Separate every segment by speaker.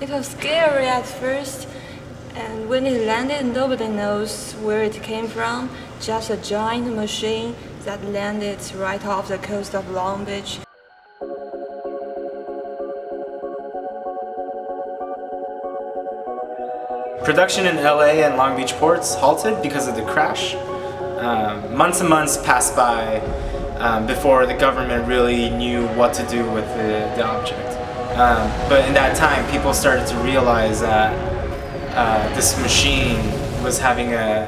Speaker 1: It was scary at first, and when it landed, nobody knows where it came from. Just a giant machine that landed right off the coast of Long Beach.
Speaker 2: Production in LA and Long Beach ports halted because of the crash. Months and months passed by before the government really knew what to do with the object. But in that time, people started to realize that this machine was having a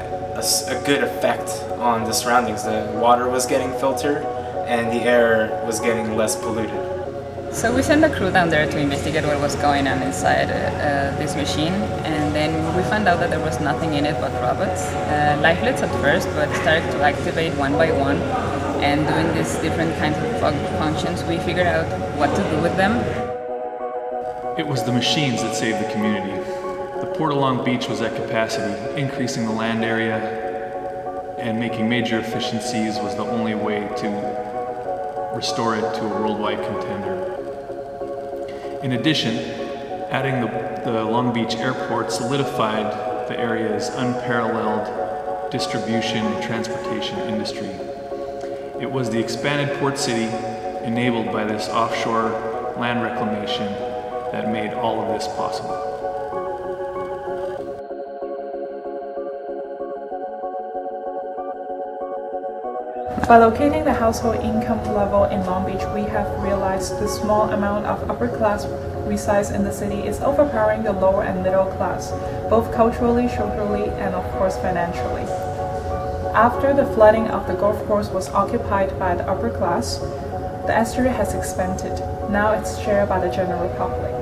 Speaker 2: good effect on the surroundings. The water was getting filtered and the air was getting less polluted.
Speaker 3: So we sent a crew down there to investigate what was going on inside this machine, and then we found out that there was nothing in it but robots. Lifeless at first, but started to activate one by one, and doing these different kinds of functions, we figured out what to do with them.
Speaker 4: It was the machines that saved the community. The Port of Long Beach was at capacity, increasing the land area and making major efficiencies was the only way to restore it to a worldwide contender. In addition, adding the Long Beach airport solidified the area's unparalleled distribution and transportation industry. It was the expanded port city enabled by this offshore land reclamation that made all of this possible.
Speaker 5: By locating the household income level in Long Beach, we have realized the small amount of upper class resides in the city is overpowering the lower and middle class, both culturally, socially, and of course financially. After the flooding of the golf course was occupied by the upper class, the estuary has expanded. Now it's shared by the general public.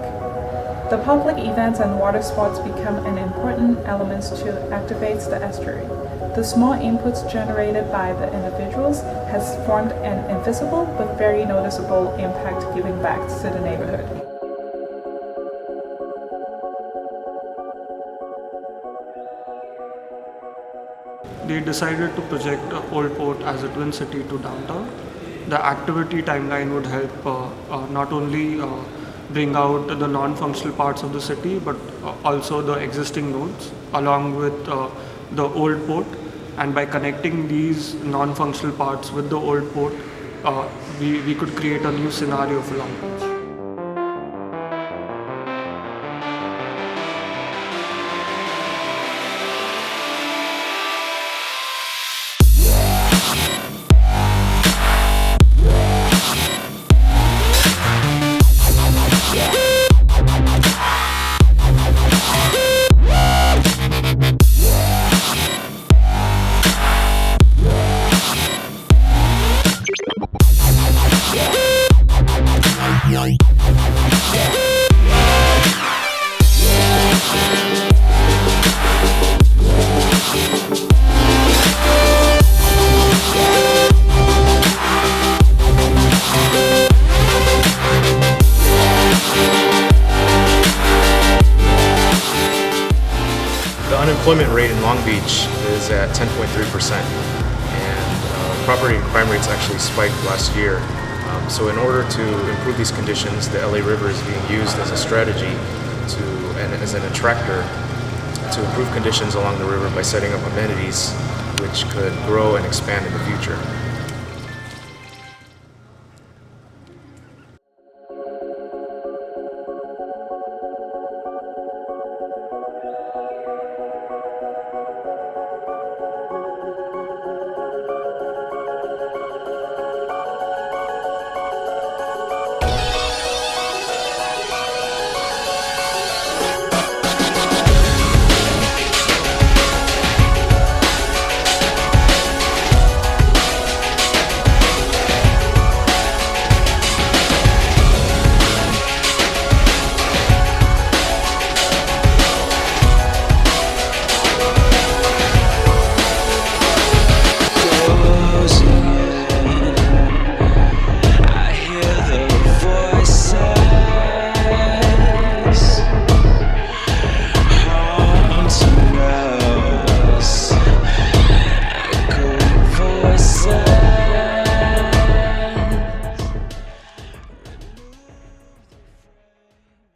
Speaker 5: The public events and water sports become an important element to activate the estuary. The small inputs generated by the individuals has formed an invisible but very noticeable impact giving back to the neighborhood.
Speaker 6: They decided to project Old Port as a twin city to downtown. The activity timeline would help not only bring out the non-functional parts of the city, but also the existing nodes along with the old port. And by connecting these non-functional parts with the old port, we could create a new scenario for Long Beach.
Speaker 7: The unemployment rate in Long Beach is at 10.3%, and property and crime rates actually spiked last year. So in order to improve these conditions, the LA River is being used as a strategy and as an attractor to improve conditions along the river by setting up amenities which could grow and expand in the future.